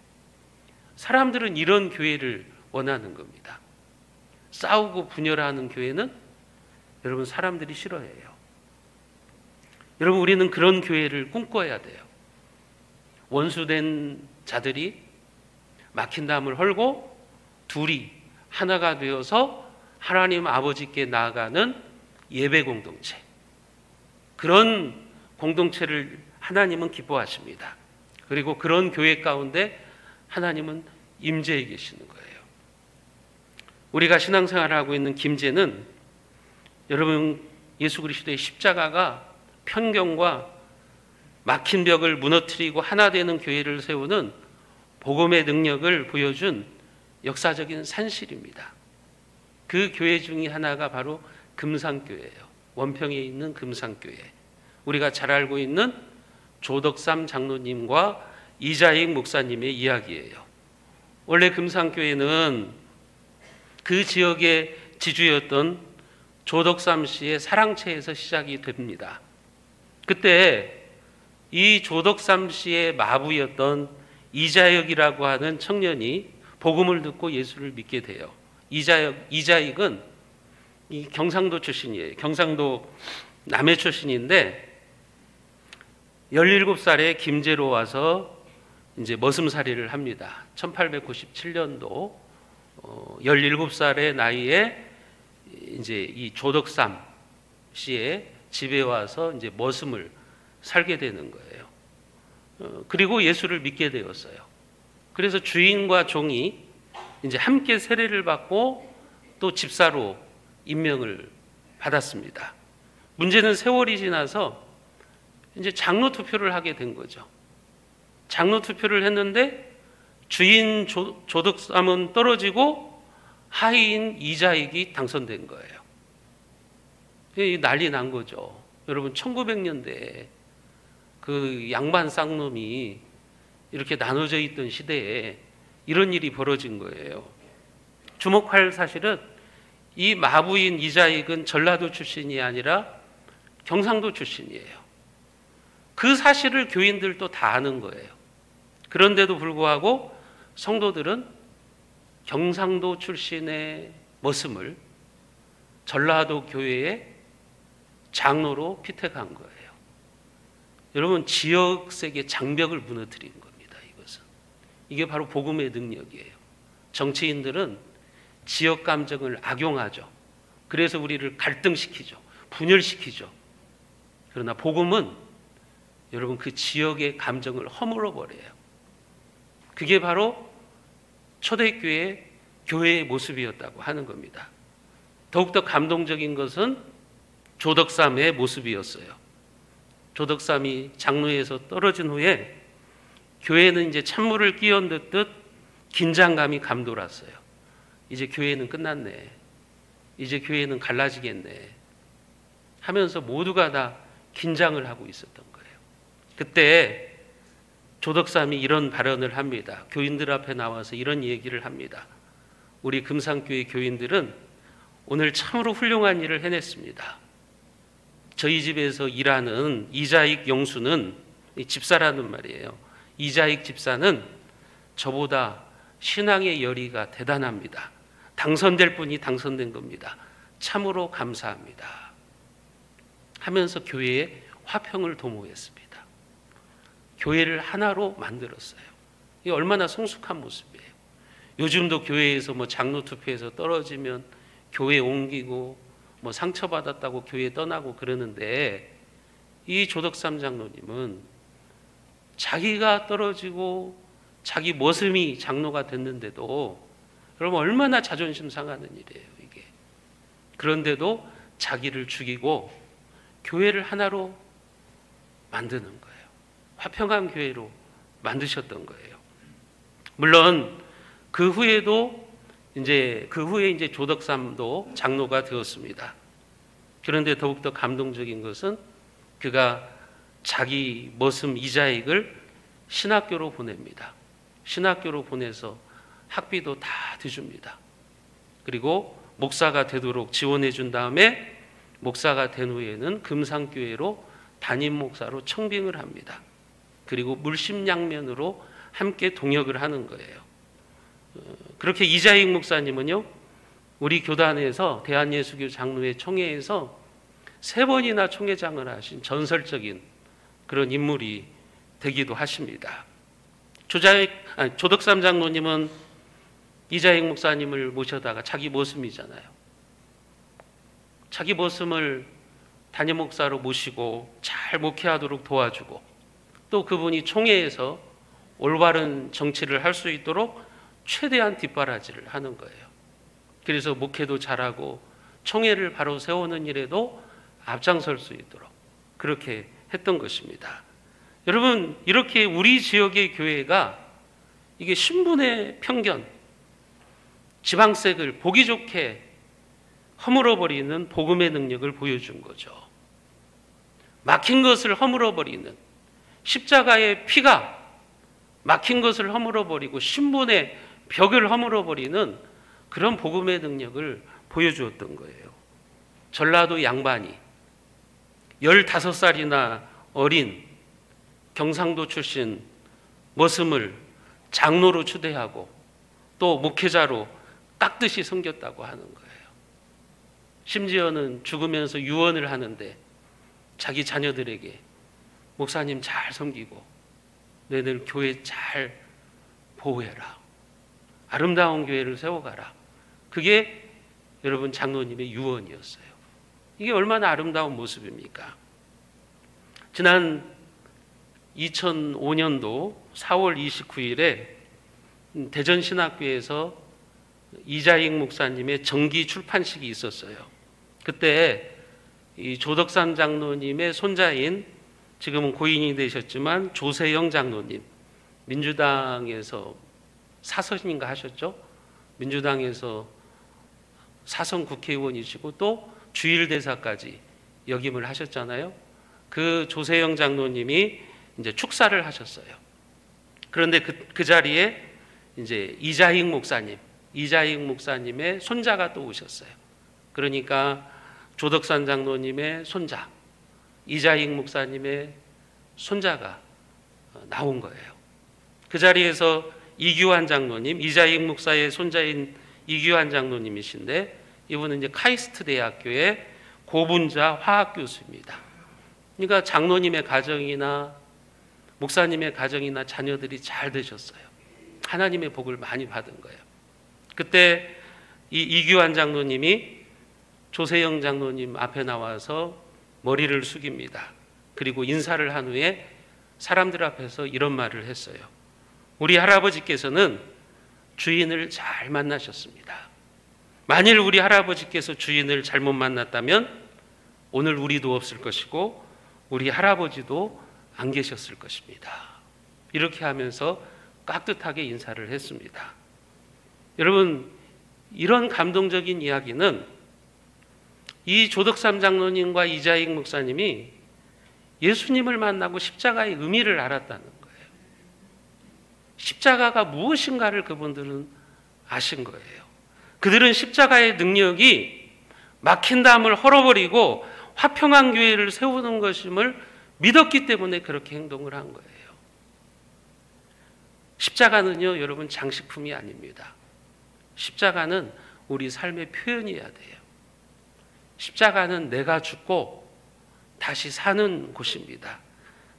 사람들은 이런 교회를 원하는 겁니다. 싸우고 분열하는 교회는 여러분 사람들이 싫어해요. 여러분 우리는 그런 교회를 꿈꿔야 돼요. 원수된 자들이 막힌 담을 헐고 둘이 하나가 되어서 하나님 아버지께 나아가는 예배 공동체. 그런 공동체를 하나님은 기뻐하십니다. 그리고 그런 교회 가운데 하나님은 임재해 계시는 거예요. 우리가 신앙생활을 하고 있는 김제는 여러분 예수 그리스도의 십자가가 편견과 막힌 벽을 무너뜨리고 하나 되는 교회를 세우는 복음의 능력을 보여준 역사적인 산실입니다. 그 교회 중에 하나가 바로 금산교회예요. 원평에 있는 금산교회. 우리가 잘 알고 있는 조덕삼 장로님과 이자익 목사님의 이야기예요. 원래 금산교회는 그 지역의 지주였던 조덕삼 씨의 사랑채에서 시작이 됩니다. 그때 이 조덕삼 씨의 마부였던 이자익이라고 하는 청년이 복음을 듣고 예수를 믿게 돼요. 이자익은 이 경상도 출신이에요. 경상도 남해 출신인데 17살에 김제로 와서 이제 머슴살이를 합니다. 1897년도 17살의 나이에 이제 이 조덕삼 씨의 집에 와서 이제 머슴을 살게 되는 거예요. 그리고 예수를 믿게 되었어요. 그래서 주인과 종이 이제 함께 세례를 받고 또 집사로 임명을 받았습니다. 문제는 세월이 지나서 이제 장로 투표를 하게 된 거죠. 장로 투표를 했는데 주인 조덕삼은 떨어지고 하인 이자익이 당선된 거예요. 난리 난 거죠. 여러분 1900년대에 그 양반 쌍놈이 이렇게 나눠져 있던 시대에 이런 일이 벌어진 거예요. 주목할 사실은 이 마부인 이자익은 전라도 출신이 아니라 경상도 출신이에요. 그 사실을 교인들도 다 아는 거예요. 그런데도 불구하고 성도들은 경상도 출신의 머슴을 전라도 교회의 장로로 피택한 거예요. 여러분 지역색의 장벽을 무너뜨린 겁니다. 이게 바로 복음의 능력이에요. 정치인들은 지역 감정을 악용하죠. 그래서 우리를 갈등시키죠. 분열시키죠. 그러나 복음은 여러분 그 지역의 감정을 허물어 버려요. 그게 바로 초대교회 교회의 모습이었다고 하는 겁니다. 더욱더 감동적인 것은 조덕삼의 모습이었어요. 조덕삼이 장로에서 떨어진 후에 교회는 이제 찬물을 끼얹듯 긴장감이 감돌았어요. 이제 교회는 끝났네. 이제 교회는 갈라지겠네. 하면서 모두가 다 긴장을 하고 있었던 거예요. 그때 조덕삼이 이런 발언을 합니다. 교인들 앞에 나와서 이런 얘기를 합니다. 우리 금산교회 교인들은 오늘 참으로 훌륭한 일을 해냈습니다. 저희 집에서 일하는 이자익 영수는 집사라는 말이에요. 이자익 집사는 저보다 신앙의 열의가 대단합니다. 당선될 분이 당선된 겁니다. 참으로 감사합니다. 하면서 교회에 화평을 도모했습니다. 교회를 하나로 만들었어요. 이게 얼마나 성숙한 모습이에요. 요즘도 교회에서 뭐 장로 투표에서 떨어지면 교회 옮기고 뭐 상처받았다고 교회 떠나고 그러는데, 이 조덕삼 장로님은 자기가 떨어지고 자기 모습이 장로가 됐는데도, 여러분 얼마나 자존심 상하는 일이에요 이게. 그런데도 자기를 죽이고 교회를 하나로 만드는 거예요. 화평한 교회로 만드셨던 거예요. 물론 그 후에 이제 조덕삼도 장로가 되었습니다. 그런데 더욱더 감동적인 것은 그가 자기 머슴 이자익을 신학교로 보냅니다. 신학교로 보내서 학비도 다 대줍니다. 그리고 목사가 되도록 지원해 준 다음에 목사가 된 후에는 금상교회로 담임 목사로 청빙을 합니다. 그리고 물심양면으로 함께 동역을 하는 거예요. 그렇게 이자익 목사님은요, 우리 교단에서 대한예수교 장로회 총회에서 3번이나 총회장을 하신 전설적인 그런 인물이 되기도 하십니다. 조덕삼 장로님은 이자익 목사님을 모셔다가 자기 모습이잖아요. 자기 모습을 담임 목사로 모시고 잘 목회하도록 도와주고, 또 그분이 총회에서 올바른 정치를 할 수 있도록 최대한 뒷바라지를 하는 거예요. 그래서 목회도 잘하고 총회를 바로 세우는 일에도 앞장설 수 있도록 그렇게 했던 것입니다. 여러분, 이렇게 우리 지역의 교회가 이게 신분의 편견, 지방색을 보기 좋게 허물어버리는 복음의 능력을 보여준 거죠. 막힌 것을 허물어버리는, 십자가의 피가 막힌 것을 허물어버리고 신분의 벽을 허물어버리는 그런 복음의 능력을 보여주었던 거예요. 전라도 양반이 15살이나 어린 경상도 출신 머슴을 장로로 추대하고 또 목회자로 깍듯이 섬겼다고 하는 거예요. 심지어는 죽으면서 유언을 하는데 자기 자녀들에게 목사님 잘 섬기고 너희들 교회 잘 보호해라. 아름다운 교회를 세워가라. 그게 여러분 장로님의 유언이었어요. 이게 얼마나 아름다운 모습입니까? 지난 2005년도 4월 29일에 대전신학교에서 이자익 목사님의 정기 출판식이 있었어요. 그때 이 조덕삼 장로님의 손자인, 지금은 고인이 되셨지만 조세영 장로님, 민주당에서 사선인가 하셨죠? 민주당에서 사선 국회의원이시고 또 주일대사까지 역임을 하셨잖아요. 그 조세영 장로님이 이제 축사를 하셨어요. 그런데 그 자리에 이제 이자익 목사님의 손자가 또 오셨어요. 그러니까 조덕삼 장로님의 손자, 이자익 목사님의 손자가 나온 거예요. 그 자리에서 이규환 장로님, 이자익 목사의 손자인 이규환 장로님이신데, 이분은 이제 카이스트 대학교의 고분자 화학 교수입니다. 그러니까 장로님의 가정이나 목사님의 가정이나 자녀들이 잘 되셨어요. 하나님의 복을 많이 받은 거예요. 그때 이 이규환 장로님이 조세영 장로님 앞에 나와서 머리를 숙입니다. 그리고 인사를 한 후에 사람들 앞에서 이런 말을 했어요. 우리 할아버지께서는 주인을 잘 만나셨습니다. 만일 우리 할아버지께서 주인을 잘못 만났다면 오늘 우리도 없을 것이고 우리 할아버지도 안 계셨을 것입니다. 이렇게 하면서 깍듯하게 인사를 했습니다. 여러분, 이런 감동적인 이야기는 이 조덕삼 장로님과 이자익 목사님이 예수님을 만나고 십자가의 의미를 알았다는 거예요. 십자가가 무엇인가를 그분들은 아신 거예요. 그들은 십자가의 능력이 막힌 담을 헐어버리고 화평한 교회를 세우는 것임을 믿었기 때문에 그렇게 행동을 한 거예요. 십자가는요, 여러분, 장식품이 아닙니다. 십자가는 우리 삶의 표현이어야 돼요. 십자가는 내가 죽고 다시 사는 곳입니다.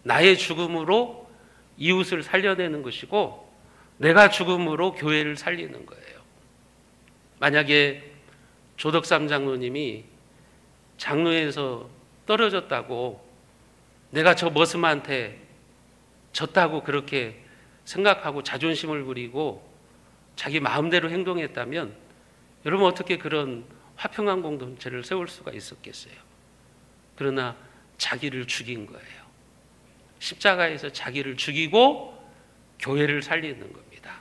나의 죽음으로 이웃을 살려내는 것이고 내가 죽음으로 교회를 살리는 거예요. 만약에 조덕삼 장로님이 장로에서 떨어졌다고 내가 저 머슴한테 졌다고 그렇게 생각하고 자존심을 부리고 자기 마음대로 행동했다면 여러분 어떻게 그런 화평한 공동체를 세울 수가 있었겠어요? 그러나 자기를 죽인 거예요. 십자가에서 자기를 죽이고 교회를 살리는 겁니다.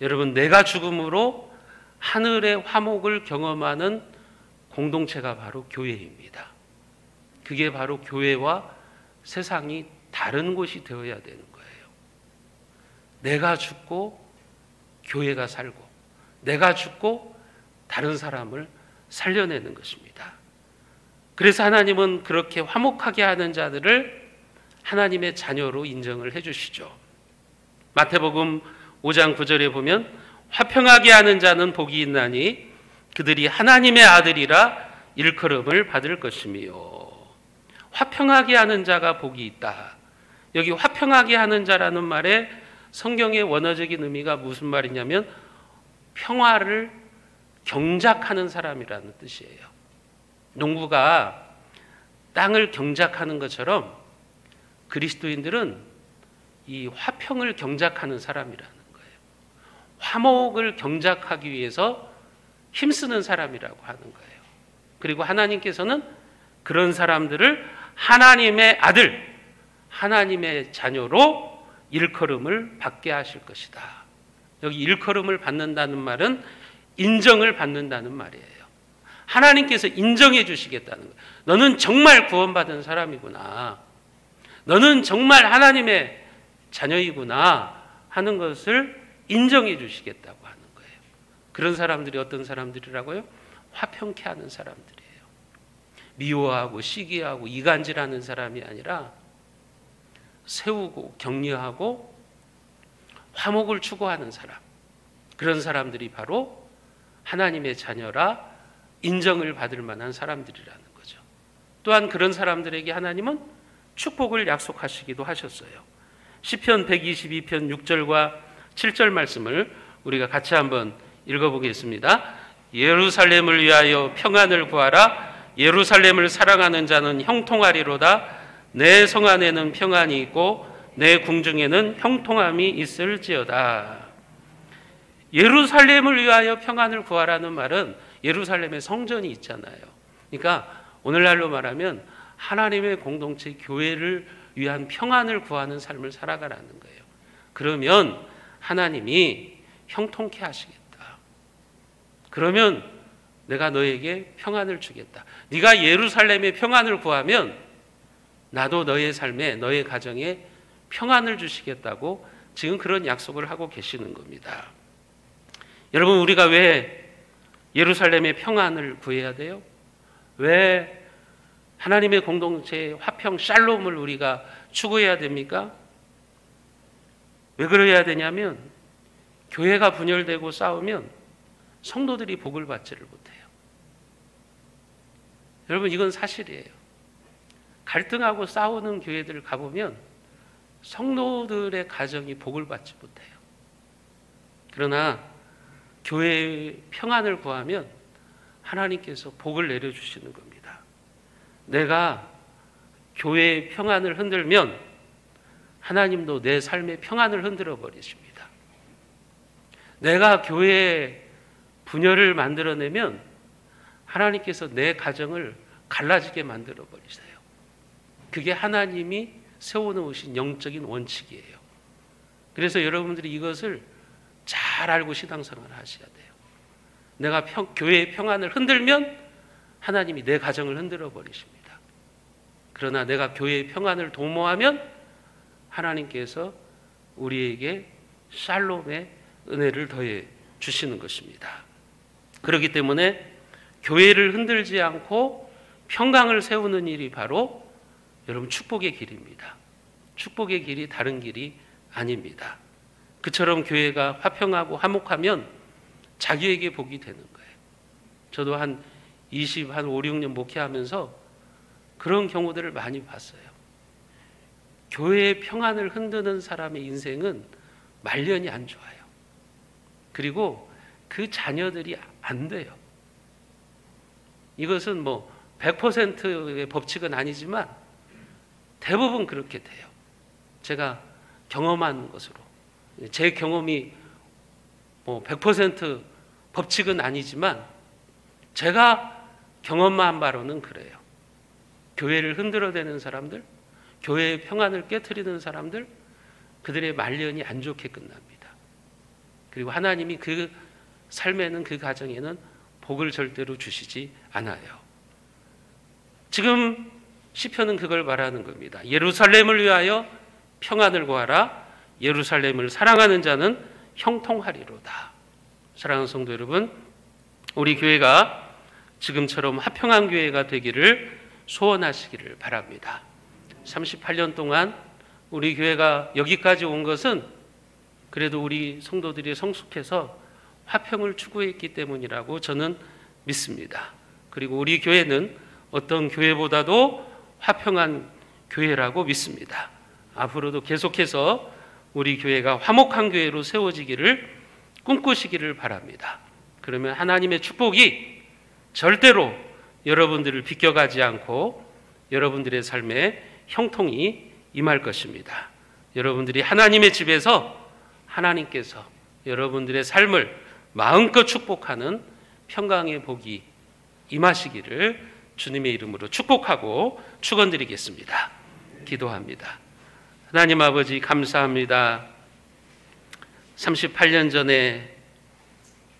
여러분, 내가 죽음으로 하늘의 화목을 경험하는 공동체가 바로 교회입니다. 그게 바로 교회와 세상이 다른 곳이 되어야 되는 거예요. 내가 죽고 교회가 살고, 내가 죽고 다른 사람을 살려내는 것입니다. 그래서 하나님은 그렇게 화목하게 하는 자들을 하나님의 자녀로 인정을 해주시죠. 마태복음 5장 9절에 보면 화평하게 하는 자는 복이 있나니 그들이 하나님의 아들이라 일컬음을 받을 것이며. 화평하게 하는 자가 복이 있다. 여기 화평하게 하는 자라는 말에 성경의 원어적인 의미가 무슨 말이냐면 평화를 경작하는 사람이라는 뜻이에요. 농부가 땅을 경작하는 것처럼 그리스도인들은 이 화평을 경작하는 사람이라는 거예요. 화목을 경작하기 위해서 힘쓰는 사람이라고 하는 거예요. 그리고 하나님께서는 그런 사람들을 하나님의 아들, 하나님의 자녀로 일컬음을 받게 하실 것이다. 여기 일컬음을 받는다는 말은 인정을 받는다는 말이에요. 하나님께서 인정해 주시겠다는 거예요. 너는 정말 구원받은 사람이구나. 너는 정말 하나님의 자녀이구나 하는 것을 인정해 주시겠다고 하는 거예요. 그런 사람들이 어떤 사람들이라고요? 화평케 하는 사람들이에요. 미워하고 시기하고 이간질하는 사람이 아니라 세우고 격려하고 화목을 추구하는 사람, 그런 사람들이 바로 하나님의 자녀라 인정을 받을 만한 사람들이라는 거죠. 또한 그런 사람들에게 하나님은 축복을 약속하시기도 하셨어요. 시편 122편 6절과 7절 말씀을 우리가 같이 한번 읽어보겠습니다. 예루살렘을 위하여 평안을 구하라. 예루살렘을 사랑하는 자는 형통하리로다. 내 성 안에는 평안이 있고 내 궁중에는 형통함이 있을지어다. 예루살렘을 위하여 평안을 구하라는 말은 예루살렘에 성전이 있잖아요. 그러니까 오늘날로 말하면 하나님의 공동체 교회를 위한 평안을 구하는 삶을 살아가라는 거예요. 그러면 하나님이 형통케 하시겠다. 그러면 내가 너에게 평안을 주겠다. 네가 예루살렘에 평안을 구하면 나도 너의 삶에, 너의 가정에 평안을 주시겠다고 지금 그런 약속을 하고 계시는 겁니다. 여러분, 우리가 왜 예루살렘의 평안을 구해야 돼요? 왜 하나님의 공동체의 화평, 샬롬을 우리가 추구해야 됩니까? 왜 그래야 되냐면 교회가 분열되고 싸우면 성도들이 복을 받지를 못해요. 여러분, 이건 사실이에요. 갈등하고 싸우는 교회들 가보면 성도들의 가정이 복을 받지 못해요. 그러나 교회의 평안을 구하면 하나님께서 복을 내려주시는 겁니다. 내가 교회의 평안을 흔들면 하나님도 내 삶의 평안을 흔들어 버리십니다. 내가 교회의 분열을 만들어내면 하나님께서 내 가정을 갈라지게 만들어 버리세요. 그게 하나님이 세워놓으신 영적인 원칙이에요. 그래서 여러분들이 이것을 잘 알고 신앙생활을 하셔야 돼요. 내가 교회의 평안을 흔들면 하나님이 내 가정을 흔들어 버리십니다. 그러나 내가 교회의 평안을 도모하면 하나님께서 우리에게 샬롬의 은혜를 더해 주시는 것입니다. 그렇기 때문에 교회를 흔들지 않고 평강을 세우는 일이 바로 여러분 축복의 길입니다. 축복의 길이 다른 길이 아닙니다. 그처럼 교회가 화평하고 화목하면 자기에게 복이 되는 거예요. 저도 한 5, 6년 목회하면서 그런 경우들을 많이 봤어요. 교회의 평안을 흔드는 사람의 인생은 말년이 안 좋아요. 그리고 그 자녀들이 안 돼요. 이것은 뭐 100%의 법칙은 아니지만 대부분 그렇게 돼요. 제가 경험한 것으로, 제 경험이 뭐 100% 법칙은 아니지만 제가 경험한 바로는 그래요. 교회를 흔들어대는 사람들, 교회의 평안을 깨트리는 사람들, 그들의 말년이 안 좋게 끝납니다. 그리고 하나님이 그 삶에는, 그 가정에는 복을 절대로 주시지 않아요. 지금 시편은 그걸 말하는 겁니다. 예루살렘을 위하여 평안을 구하라. 예루살렘을 사랑하는 자는 형통하리로다. 사랑하는 성도 여러분, 우리 교회가 지금처럼 화평한 교회가 되기를 소원하시기를 바랍니다. 38년 동안 우리 교회가 여기까지 온 것은 그래도 우리 성도들이 성숙해서 화평을 추구했기 때문이라고 저는 믿습니다. 그리고 우리 교회는 어떤 교회보다도 화평한 교회라고 믿습니다. 앞으로도 계속해서 우리 교회가 화목한 교회로 세워지기를 꿈꾸시기를 바랍니다. 그러면 하나님의 축복이 절대로 여러분들을 비껴가지 않고 여러분들의 삶에 형통이 임할 것입니다. 여러분들이 하나님의 집에서 하나님께서 여러분들의 삶을 마음껏 축복하는 평강의 복이 임하시기를 주님의 이름으로 축복하고 축원드리겠습니다. 기도합니다. 하나님 아버지 감사합니다. 38년 전에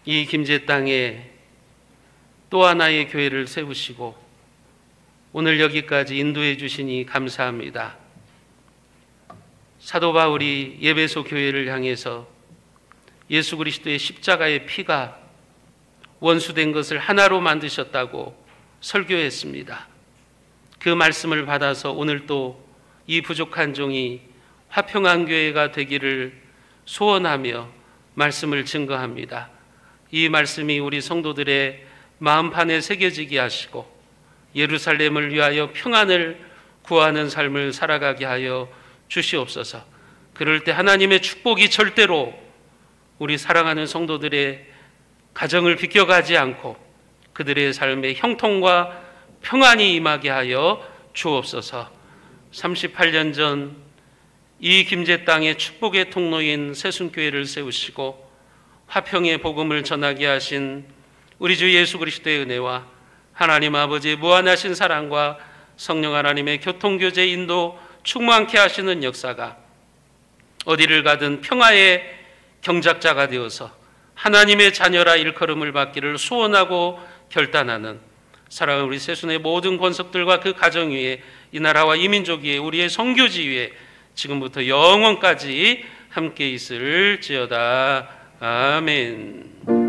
이 김제 땅에 또 하나의 교회를 세우시고 오늘 여기까지 인도해 주시니 감사합니다. 사도 바울이 에베소 교회를 향해서 예수 그리스도의 십자가의 피가 원수된 것을 하나로 만드셨다고 설교했습니다. 그 말씀을 받아서 오늘 또 이 부족한 종이 화평한 교회가 되기를 소원하며 말씀을 증거합니다. 이 말씀이 우리 성도들의 마음판에 새겨지게 하시고 예루살렘을 위하여 평안을 구하는 삶을 살아가게 하여 주시옵소서. 그럴 때 하나님의 축복이 절대로 우리 사랑하는 성도들의 가정을 비껴가지 않고 그들의 삶에 형통과 평안이 임하게 하여 주옵소서. 38년 전 이 김제 땅의 축복의 통로인 새순교회를 세우시고 화평의 복음을 전하게 하신 우리 주 예수 그리스도의 은혜와 하나님 아버지의 무한하신 사랑과 성령 하나님의 교통교제 인도 충만케 하시는 역사가 어디를 가든 평화의 경작자가 되어서 하나님의 자녀라 일컬음을 받기를 소원하고 결단하는 사랑하는 우리 새순의 모든 권속들과 그 가정 위에 이 나라와 이 민족 위에 우리의 선교지 위에 지금부터 영원까지 함께 있을지어다. 아멘.